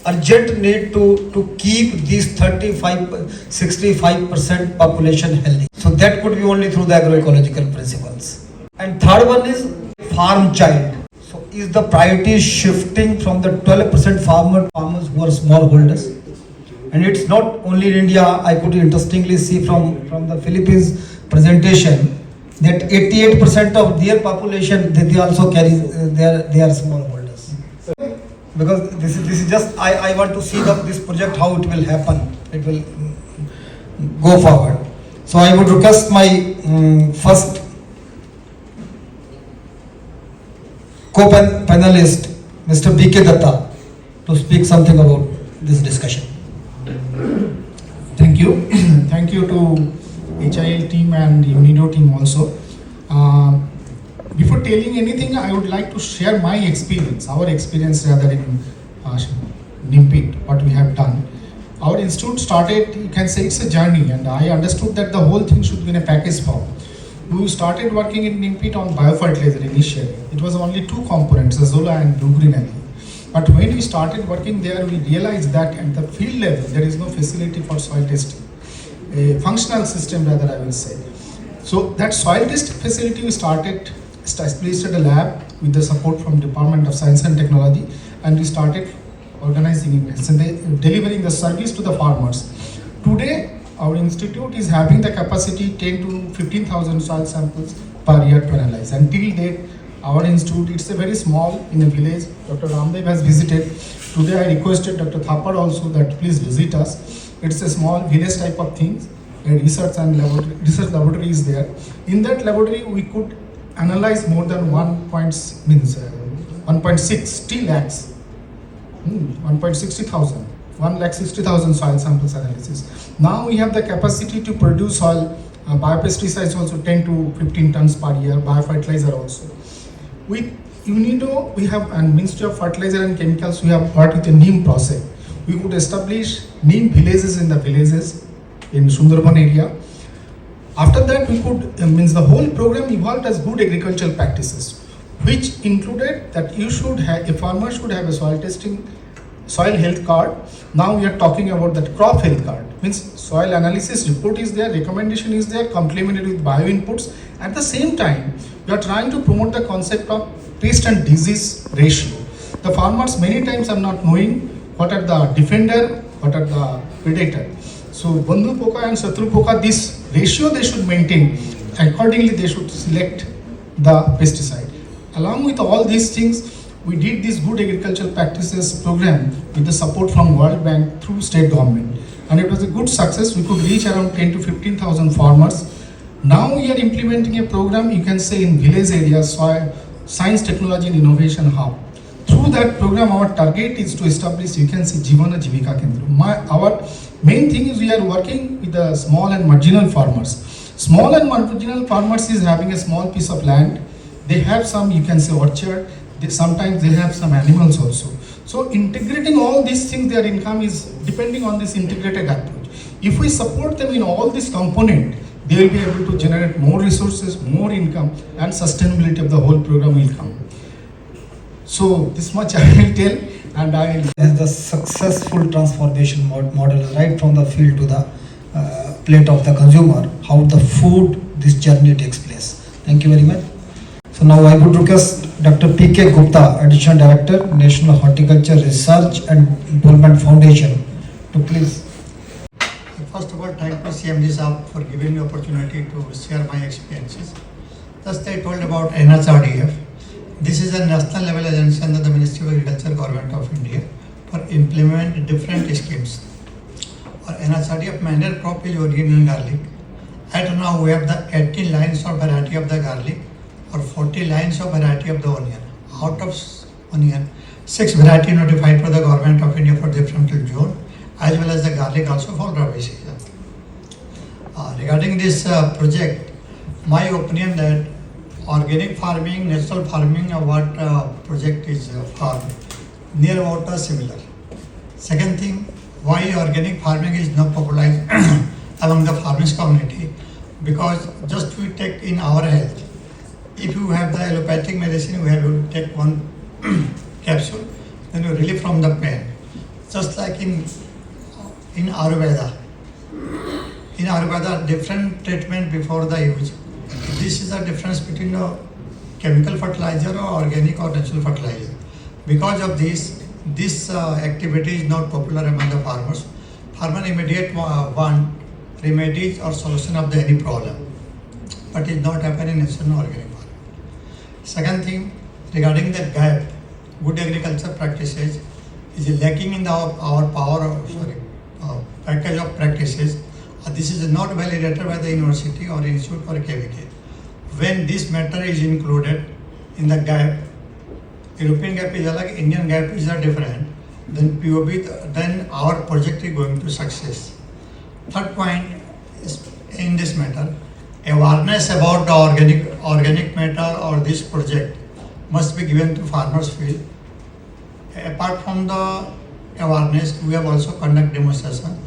urgent need to keep these 65% population healthy. So that could be only through the agroecological principles. And third one is farm child. So is the priority shifting from the 12% farmers who are smallholders? And it's not only in India. I could interestingly see from the Philippines presentation that 88% of their population they also carry they are smallholders. Because this is just I want to see this project how it will happen. It will go forward. So I would request my first co-panelist, Mr. B.K. Datta, to speak something about this discussion. Thank you. Thank you to HIL team and UNIDO team also. Before telling anything, I would like to share my experience, our experience rather in NIMPIT, what we have done. Our institute started, you can say it's a journey, and I understood that the whole thing should be in a package form. We started working in NIMPIT on biofertilizer initially. It was only two components, Azolla and blue green algae. But when we started working there, we realized that at the field level, there is no facility for soil testing. A functional system rather, I will say. So that soil test facility we established a lab with the support from Department of Science and Technology, and we started organizing events and delivering the service to the farmers. Today, our institute is having the capacity 10 to 15,000 soil samples per year to analyze. Until date, our institute, it's a very small in a village. Dr. Ramdev has visited. Today I requested Dr. Thapar also that please visit us. It's a small village type of thing. A research laboratory is there. In that laboratory, we could analyze more than 1.60 lakhs, 1.60,000, 1,60,000 soil samples analysis. Now we have the capacity to produce soil biopesticides also 10 to 15 tons per year, biofertilizer also. With UNIDO, we have, and Ministry of Fertilizer and Chemicals, we have worked with a NEEM project. We could establish NEEM villages in the villages in Sundarban area. After that, we could, the whole program evolved as good agricultural practices, which included that a farmer should have a soil health card. Now we are talking about that crop health card. Means soil analysis report is there, recommendation is there, complemented with bio inputs. At the same time, we are trying to promote the concept of pest and disease ratio. The farmers many times are not knowing what are the defender, what are the predator. So Bandhu Poka and Satru Poka, this ratio they should maintain. Accordingly, they should select the pesticide. Along with all these things, we did this good agricultural practices program with the support from World Bank through state government. And it was a good success. We could reach around 10 to 15,000 farmers. Now we are implementing a program, you can say in village areas, Science, Technology and Innovation Hub. Through that program, our target is to establish, you can say, Jivana Jivika Kendra. Our main thing is we are working with the small and marginal farmers. Small and marginal farmers is having a small piece of land. They have some, you can say, orchard. Sometimes they have some animals also. So integrating all these things, their income is depending on this integrated approach. If we support them in all these components, they will be able to generate more resources, more income, and sustainability of the whole program will come. So this much I will tell, and I will. As the successful transformation model right from the field to the plate of the consumer, how the food, this journey takes place. Thank you very much. So now I would request Dr. P.K. Gupta, Additional Director, National Horticulture Research and Development Foundation, to please. First of all, thank you CMD Saab for giving me opportunity to share my experiences. Just I told about NHRDF. This is a national level agency under the Ministry of Agriculture, Government of India, for implement different schemes. Or NHRDF minor crop is original garlic. At now we have the 18 lines of variety of the garlic or 40 lines of variety of the onion. Out of onion, 6 variety notified for the Government of India for different zone, as well as the garlic also for Rabi season. Regarding this project, my opinion that organic farming, natural farming, what project is for near water similar. Second thing, why organic farming is not popularized among the farmers community, because just we take in our health. If you have the allopathic medicine, we have to take one capsule, then you relieve from the pain. Just like in Ayurveda. In Ayurveda, different treatment before the use. This is the difference between a chemical fertilizer or organic or natural fertilizer. Because of this activity is not popular among the farmers. Farmer immediate want remedies or solution of the any problem, but it not happen in natural or organic farming. Second thing, regarding the gap, good agriculture practices is lacking in our package of practices. This is not validated by the university or institute or KVK. When this matter is included in the gap, European gap is like Indian gap is different, then POB, then our project is going to success. Third point is in this matter, awareness about the organic matter or this project must be given to farmers field. Apart from the awareness, we have also conduct demonstration.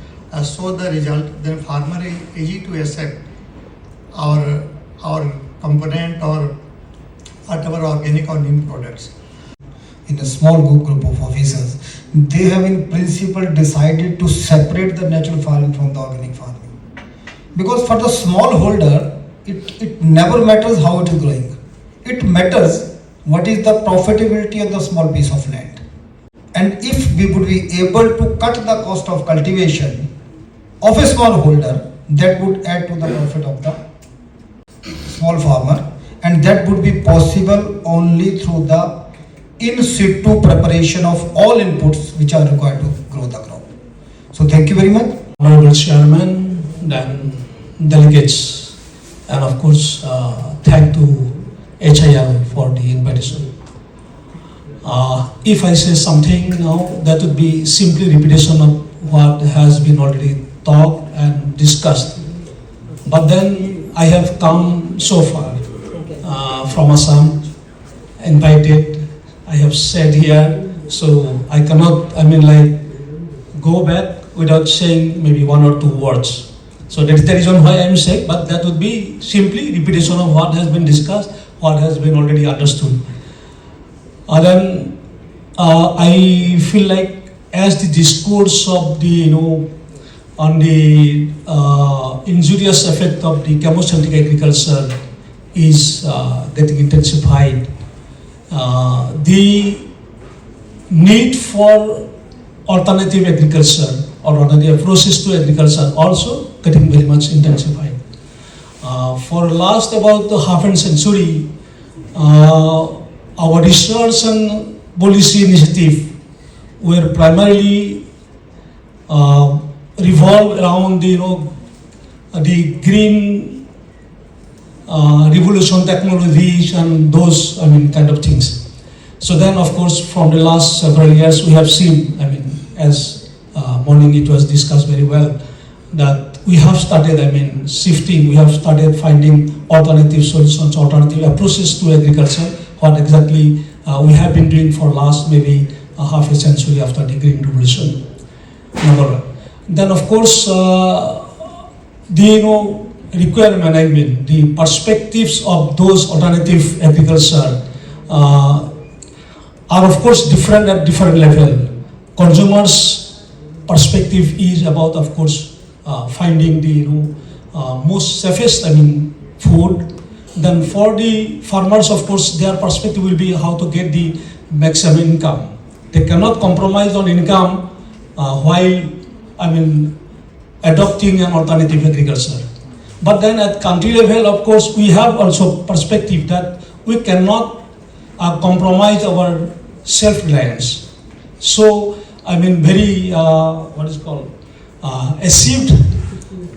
Show the result, then farmer is easy to accept our component or whatever organic or neem products. In a small group of officers, they have in principle decided to separate the natural farming from the organic farming. Because for the small holder, it never matters how it is growing. It matters what is the profitability of the small piece of land. And if we would be able to cut the cost of cultivation of a small holder, that would add to the profit of the small farmer, and that would be possible only through the in situ preparation of all inputs which are required to grow the crop. So thank you very much. Honorable Chairman, then delegates, and of course thank to HIL for the invitation. If I say something now, that would be simply repetition of what has been already talked and discussed. But then I have come so far from Assam, invited, I have said here, so I cannot, go back without saying maybe one or two words. So that is the reason why I am saying, but that would be simply repetition of what has been discussed, what has been already understood. Then I feel like as the discourse of the, on the injurious effect of the chemocentric agriculture is getting intensified, the need for alternative agriculture or alternative approaches to agriculture also getting very much intensified. For last about the half a century, our research and policy initiative were primarily revolved around the green revolution technologies and those kind of things. So then of course from the last several years we have seen, as morning it was discussed very well, that we have started shifting, we have started finding alternative solutions, alternative approaches to agriculture, what exactly we have been doing for last maybe half a century after the green revolution. Number one. Then of course the requirement, the perspectives of those alternative agriculture are of course different at different level. Consumers' perspective is about, of course, finding the most safest food. Then for the farmers, of course, their perspective will be how to get the maximum income. They cannot compromise on income while adopting an alternative agriculture. But then at country level, of course, we have also perspective that we cannot compromise our self-reliance. So, very, achieved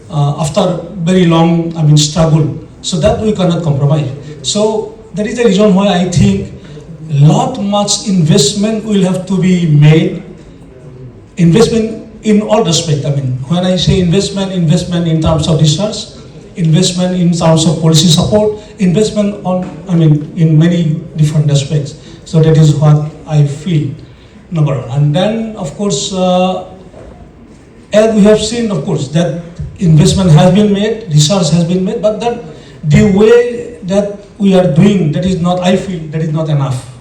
after very long, struggle. So that we cannot compromise. So that is the reason why I think lot much investment will have to be made. Investment in all respect. When I say investment in terms of research, investment in terms of policy support, investment on, in many different aspects. So that is what I feel, number one. And then, of course, as we have seen, of course, that investment has been made, research has been made, but that the way that we are doing, that is not, I feel, that is not enough.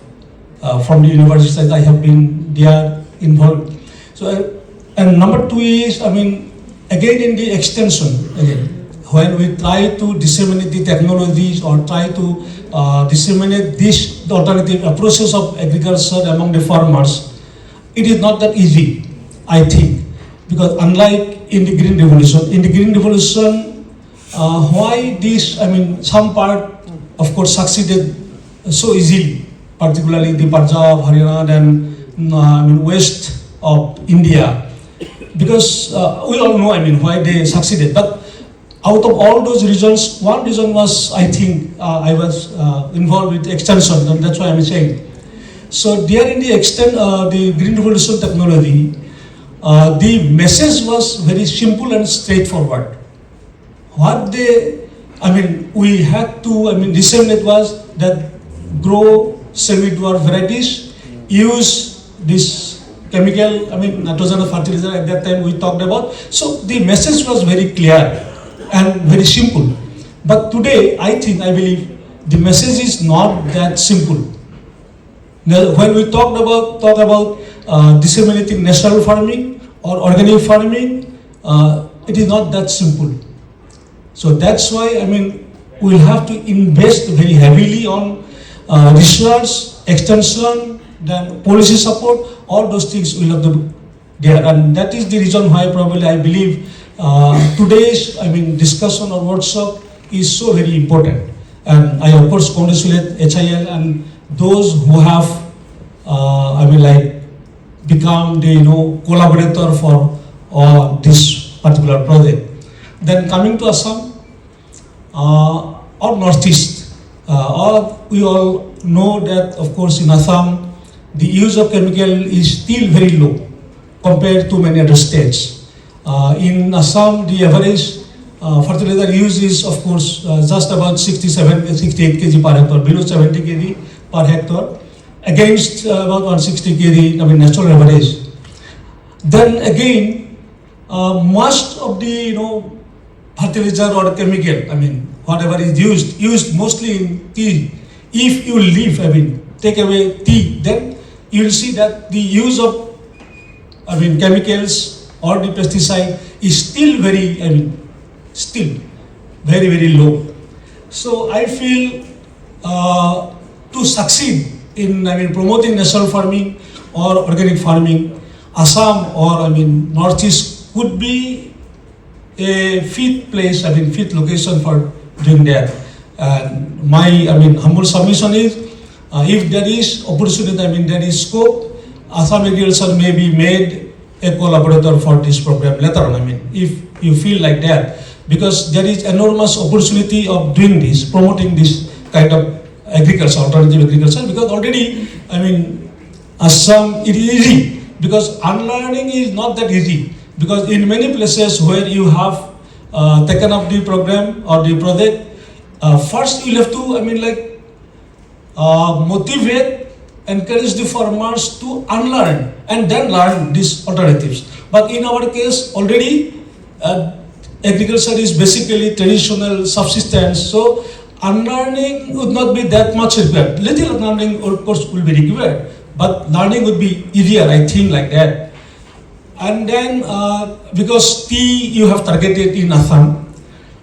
From the universities I have been there involved. So, and number two is, I mean, again in the extension, again, when we try to disseminate the technologies or try to disseminate this the alternative approaches of agriculture among the farmers, it is not that easy, I think, because unlike in the Green Revolution, why this, I mean, some part, of course, succeeded so easily, particularly the Punjab, Haryana, and west of India, because we all know, I mean, why they succeeded. But out of all those regions, one reason was, I think, I was involved with extension, and that's why I'm saying. So there in the the Green Revolution technology, the message was very simple and straightforward. What we had to, disseminate was that grow semi-dwarf varieties, use this chemical, nitrogen fertilizer at that time we talked about. So the message was very clear and very simple. But today, I believe, the message is not that simple. Now, when we talk about disseminating natural farming or organic farming, it is not that simple. So that's why, we'll have to invest very heavily on research, extension, then policy support, all those things will have to be there. And that is the reason why probably I believe today's discussion or workshop is so very important. And I of course congratulate HIL and those who have become the collaborator for this particular project. Then coming to Assam or Northeast, we all know that of course in Assam the use of chemical is still very low compared to many other states. In Assam, the average fertilizer use is of course just about 68 kg per hectare, below 70 kg per hectare, against about 160 kg, natural average. Then again, most of the fertilizer or chemical, whatever is used mostly in tea. If you leave, take away tea, then you will see that the use of chemicals or the pesticide is still very very low. So I feel to succeed in promoting natural farming or organic farming, Assam or Northeast could be a fit place, fit location for doing that. And my humble submission is, if there is opportunity, there is scope, Assam Agriculture may be made a collaborator for this program later on, if you feel like that, because there is enormous opportunity of doing this, promoting this kind of agriculture, alternative agriculture, because already, Assam, it is easy, because unlearning is not that easy, because in many places where you have taken up the program or the project, first you have to, motivate, encourage the farmers to unlearn and then learn these alternatives. But in our case, already agriculture is basically traditional subsistence, so unlearning would not be that much required. Little unlearning, of course, will be required, but learning would be easier, I think, like that. And then, because tea you have targeted in Assam,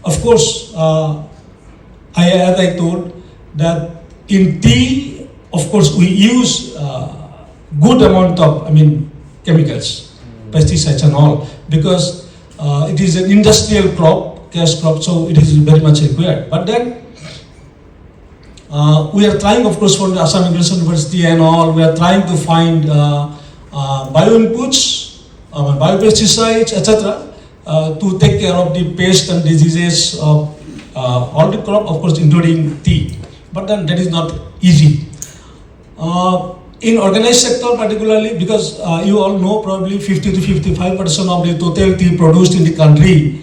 of course, as I told, that in tea, of course, we use good amount of, chemicals, pesticides and all, because it is an industrial crop, cash crop, so it is very much required. But then, we are trying, of course, from the Assam Agricultural University and all, we are trying to find bio-inputs, biopesticides, etc., to take care of the pests and diseases of all the crop, of course, including tea. But then that is not easy. In organized sector particularly, because you all know probably 50 to 55% of the total tea produced in the country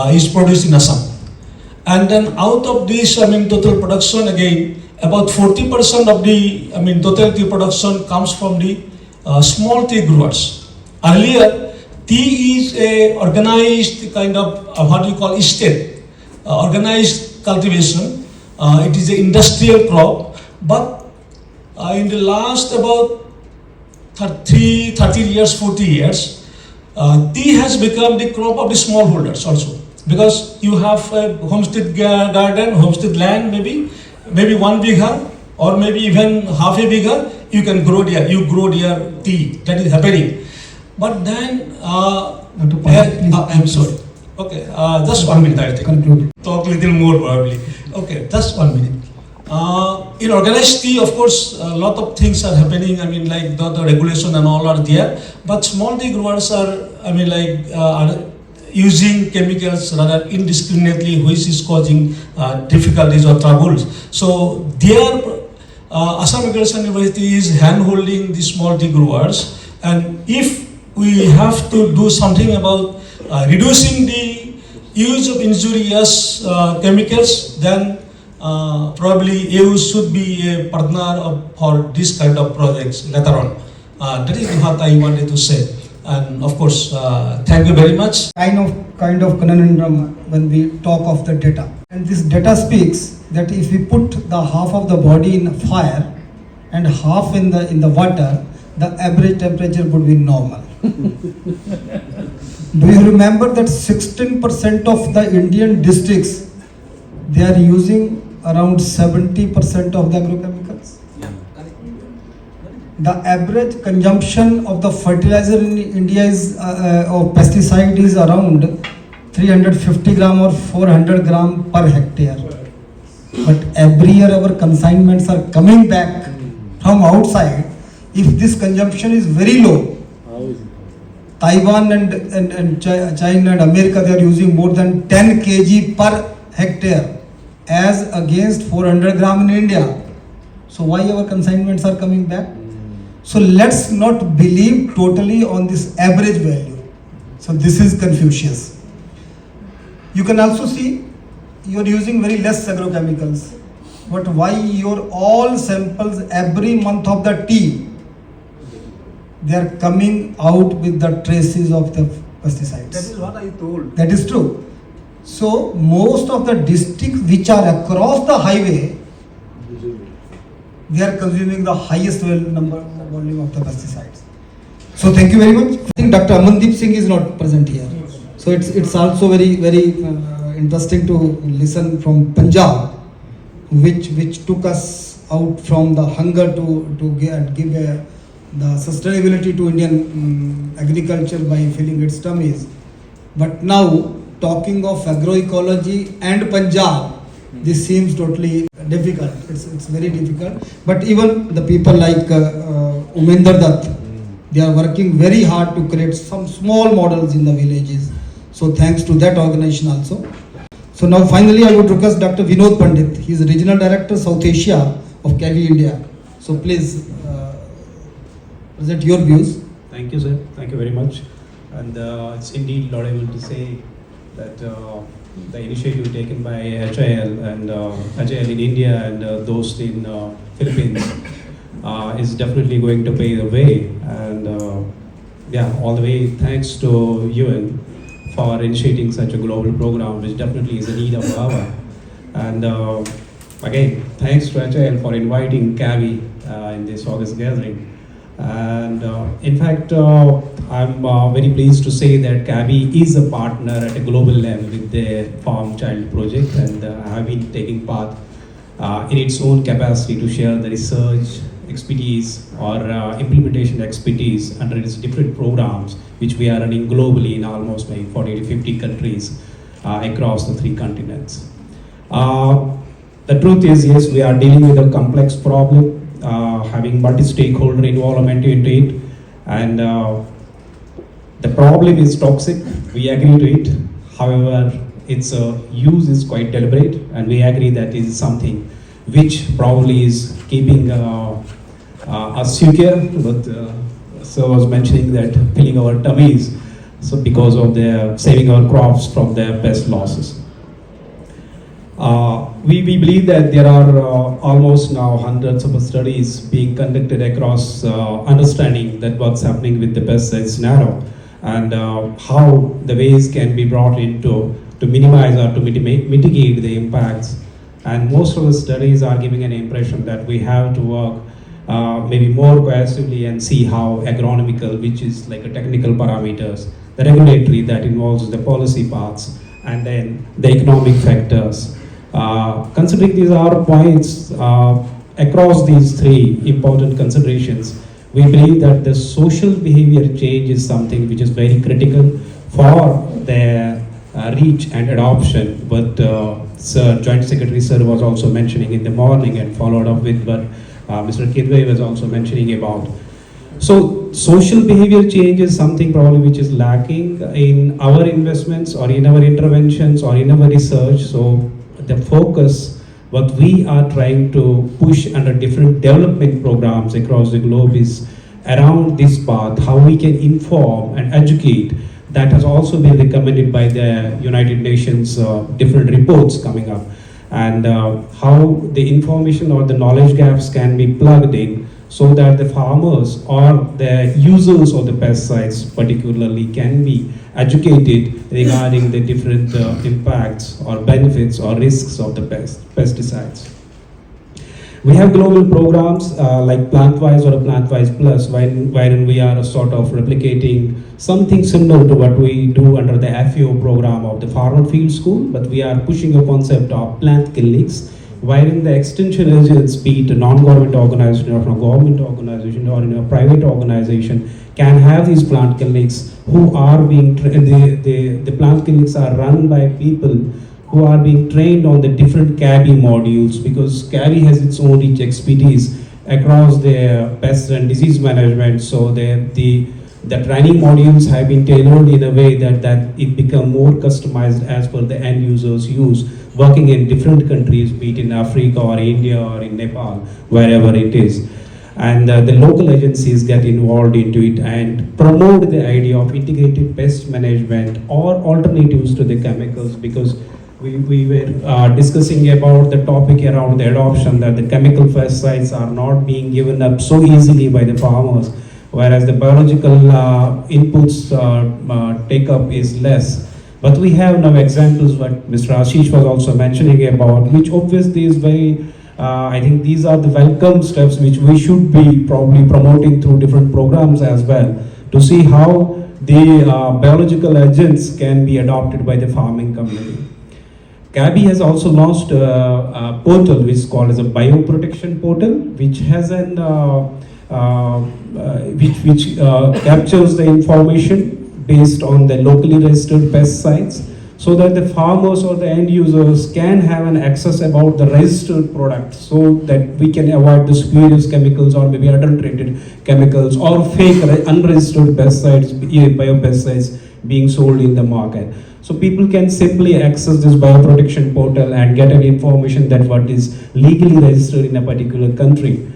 is produced in Assam. And then out of this, total production, again, about 40% of the, total tea production comes from the small tea growers. Earlier, tea is a organized kind of, estate, organized cultivation. It is an industrial crop, but in the last about 30 years, 40 years, tea has become the crop of the smallholders also. Because you have a homestead garden, homestead land, maybe 1 bigha or maybe even half a bigha, you can grow there. You grow there tea. That is happening. But then, I'm sorry. Okay, just 1 minute. I think. Conclude. Talk a little more probably. Okay, just 1 minute. In organized tea, of course, a lot of things are happening. I mean, like the regulation and all are there. But small tea growers are, are using chemicals rather indiscriminately, which is causing difficulties or troubles. So there, Assam Agricultural University is hand-holding the small tea growers, and if we have to do something about reducing the use of injurious chemicals, then probably EU should be a partner for this kind of projects later on. That is what I wanted to say. And of course, thank you very much. Kind of conundrum when we talk of the data. And this data speaks that if we put the half of the body in fire and half in the water, the average temperature would be normal. Do you remember that 16% of the Indian districts, they are using around 70% of the agrochemicals? The average consumption of the fertilizer in India is of pesticide is around 350 gram or 400 gram per hectare. But every year our consignments are coming back from outside. If this consumption is very low, Taiwan and China and America, they are using more than 10 kg per hectare as against 400 gram in India. So why our consignments are coming back? So let's not believe totally on this average value. So this is Confucius. You can also see you are using very less agrochemicals. But why your all samples every month of the tea, they are coming out with the traces of the pesticides. That is what I told. That is true. So most of the districts which are across the highway, they are consuming the highest volume of the pesticides. So thank you very much. I think Dr. Amandeep Singh is not present here. So it's also very interesting to listen from Punjab, which took us out from the hunger to give the sustainability to Indian agriculture by filling its tummies. But now talking of agroecology and Punjab, this seems totally difficult. It's very difficult. But even the people like Umender Dutt, they are working very hard to create some small models in the villages. So thanks to that organization also. So now finally I would request Dr. Vinod Pandit. He is Regional Director South Asia of KV India. So please present your views. Thank you, sir. Thank you very much. And it's indeed laudable to say that the initiative taken by HIL and HIL in India and those in Philippines is definitely going to pay the way. And all the way thanks to UN for initiating such a global program, which definitely is a need of the hour. And again, thanks to HIL for inviting CAVI in this August gathering. And in fact, I'm very pleased to say that CAVI is a partner at a global level with the Farm Child project, and have been taking part in its own capacity to share the research expertise or implementation expertise under its different programs, which we are running globally in almost like 40 to 50 countries across the 3 continents. The truth is, yes, we are dealing with a complex problem, having multi-stakeholder involvement into it, and the problem is toxic. We agree to it. However, its use is quite deliberate, and we agree that is something which probably is keeping us secure. But so I was mentioning that filling our tummies, so because of the saving our crops from the pest losses. We believe that there are almost now hundreds of studies being conducted across understanding that what's happening with the pesticide scenario, and how the ways can be brought into to minimize or to mitigate the impacts. And most of the studies are giving an impression that we have to work maybe more cohesively and see how agronomical, which is like a technical parameters, the regulatory that involves the policy paths, and then the economic factors. Considering these are points across these three important considerations, we believe that the social behavior change is something which is very critical for their reach and adoption. But Sir, Joint Secretary Sir was also mentioning in the morning and followed up with what Mr. Kidwai was also mentioning about. So social behavior change is something probably which is lacking in our investments or in our interventions or in our research. So the focus, what we are trying to push under different development programs across the globe is around this path, how we can inform and educate. That has also been recommended by the United Nations different reports coming up, and how the information or the knowledge gaps can be plugged in so that the farmers or the users of the pesticides particularly can be educated regarding the different impacts or benefits or risks of the pesticides. We have global programs like Plantwise or a Plantwise Plus, wherein we are sort of replicating something similar to what we do under the FAO program of the Farmer Field School, but we are pushing a concept of plant clinics, wherein the extension agents, be it a non-government organization or a government organization or in a private organization, can have these plant clinics who are being, the plant clinics are run by people who are being trained on the different CABI modules, because CABI has its own rich expertise across the pest and disease management. So the training modules have been tailored in a way that it become more customized as per the end users use, working in different countries, be it in Africa or India or in Nepal, wherever it is. And the local agencies get involved into it and promote the idea of integrated pest management or alternatives to the chemicals, because we were discussing about the topic around the adoption, that the chemical pesticides are not being given up so easily by the farmers, whereas the biological inputs take up is less. But we have now examples what Mr. Ashish was also mentioning about, which obviously is very, I think these are the welcome steps which we should be probably promoting through different programs as well, to see how the biological agents can be adopted by the farming community. CABI has also launched a portal which is called as a bioprotection portal, which has an which captures the information based on the locally registered pesticides, so that the farmers or the end users can have an access about the registered product, so that we can avoid the spurious chemicals or maybe adulterated chemicals or fake unregistered pesticides, biopesticides being sold in the market. So people can simply access this bioprotection portal and get an information that what is legally registered in a particular country,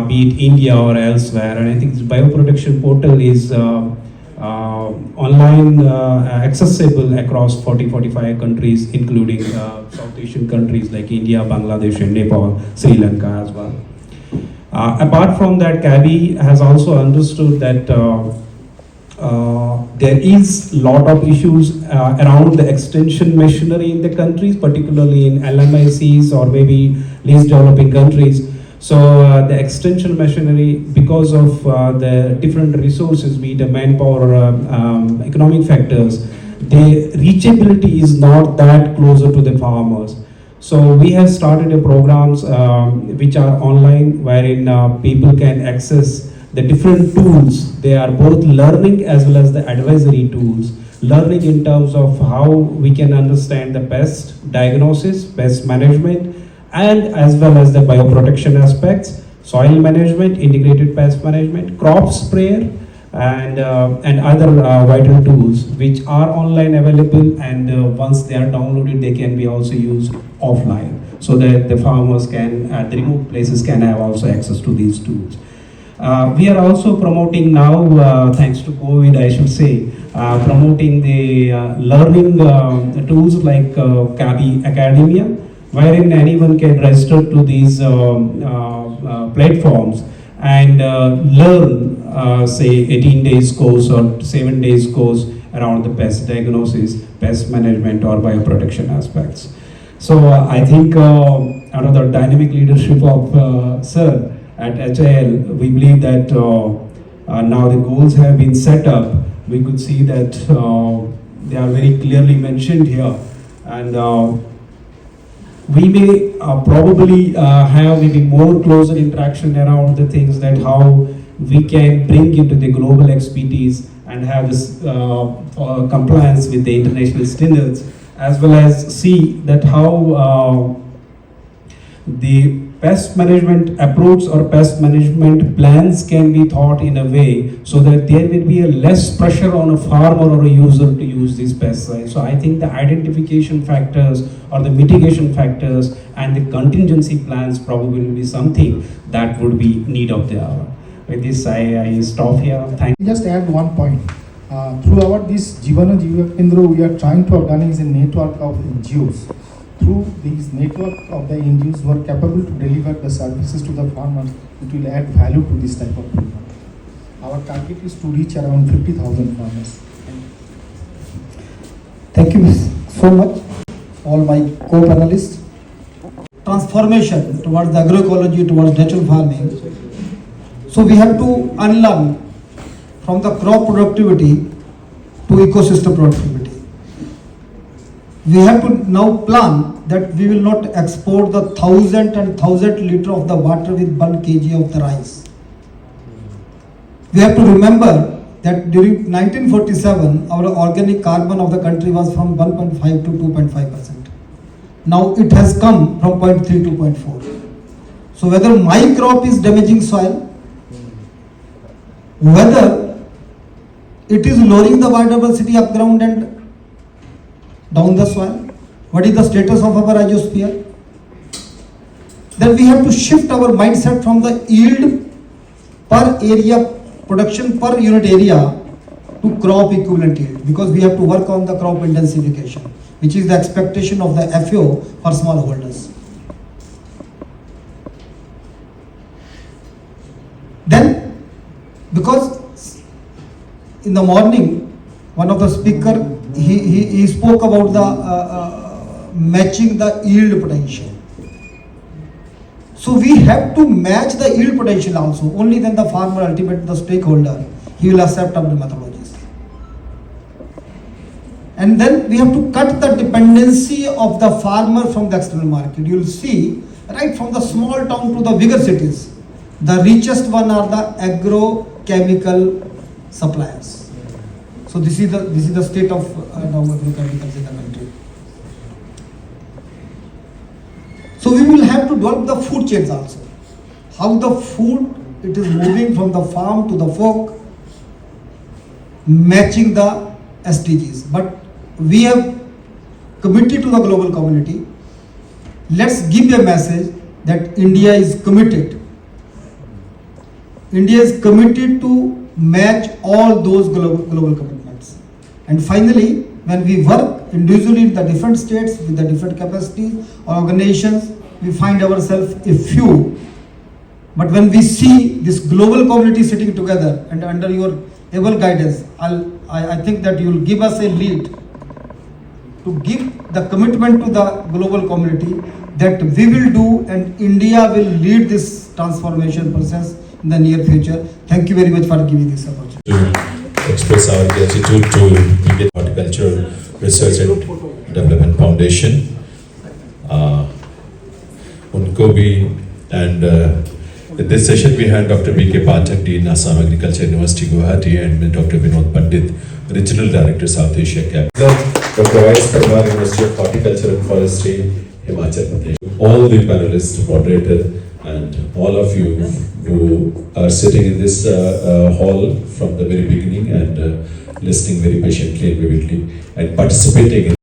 be it India or elsewhere. And I think this bioprotection portal is online accessible across 40-45 countries, including South Asian countries like India, Bangladesh, and Nepal, Sri Lanka as well. Apart from that, CABI has also understood that there is a lot of issues around the extension machinery in the countries, particularly in LMICs or maybe least developing countries. So the extension machinery, because of the different resources, be it manpower or economic factors, the reachability is not that closer to the farmers. So we have started programs which are online, wherein people can access the different tools. They are both learning as well as the advisory tools. Learning in terms of how we can understand the pest diagnosis, pest management, and as well as the bioprotection aspects, soil management, integrated pest management, crop sprayer, and other vital tools which are online available, and once they are downloaded, they can be also used offline, so that the farmers can, at the remote places, can have also access to these tools. We are also promoting now, thanks to COVID, I should say, promoting the learning tools like CABI Academia, wherein anyone can register to these platforms and learn, say, 18 days course or 7 days course around the pest diagnosis, pest management, or bioprotection aspects. So I think under the dynamic leadership of Sir, at HIL, we believe that now the goals have been set up. We could see that they are very clearly mentioned here, and we may probably have maybe more closer interaction around the things that how we can bring into the global expertise and have this compliance with the international standards, as well as see that how the pest management approach or pest management plans can be thought in a way so that there will be a less pressure on a farmer or a user to use these pesticides. So I think the identification factors or the mitigation factors and the contingency plans probably will be something that would be need of the hour. With this, I stop here. Thank you. Just add one point. Throughout this Jivana Jiva Kendra, we are trying to organize a network of NGOs. Through these network of the NGOs who are capable to deliver the services to the farmers, it will add value to this type of program. Our target is to reach around 50,000 farmers. Thank you so much, all my co-panelists. Transformation towards the agroecology, towards natural farming. So we have to unlearn from the crop productivity to ecosystem productivity. We have to now plan that we will not export the 1,000 liter of the water with 1 kg of the rice. We have to remember that during 1947, our organic carbon of the country was from 1.5 to 2.5%. Now it has come from 0.3 to 0.4. So whether my crop is damaging soil, whether it is lowering the biodiversity up ground and down the soil, what is the status of our rhizosphere, then we have to shift our mindset from the yield per area, production per unit area, to crop equivalent yield, because we have to work on the crop intensification, which is the expectation of the FAO for smallholders. Then, because in the morning, one of the speaker, he spoke about the matching the yield potential. So we have to match the yield potential also. Only then the farmer, ultimately the stakeholder, he will accept our methodologies. And then we have to cut the dependency of the farmer from the external market. You will see right from the small town to the bigger cities, the richest one are the agrochemical suppliers. So this is the state of now agrochemicals in the country. So we will have to develop the food chains also. How the food, it is moving from the farm to the fork, matching the SDGs. But we have committed to the global community. Let's give a message that India is committed. India is committed to match all those global commitments. And finally, when we work individually in the different states with the different capacities or organizations, we find ourselves a few. But when we see this global community sitting together and under your able guidance, I think that you will give us a lead to give the commitment to the global community that we will do, and India will lead this transformation process in the near future. Thank you very much for giving this opportunity. To express our gratitude to Indian Horticulture Research and Development Foundation, उनको भी, and in this session we had Dr. B.K. Pathak, Dean, Assam Agriculture University, Guwahati, and Dr. Vinod Pandit, Regional Director, South Asia Capital, Dr. Y.S. Parmar, University of Horticulture and Forestry, Himachal Pradesh. All the panelists, moderator, and all of you who are sitting in this hall from the very beginning and listening very patiently and vividly and participating in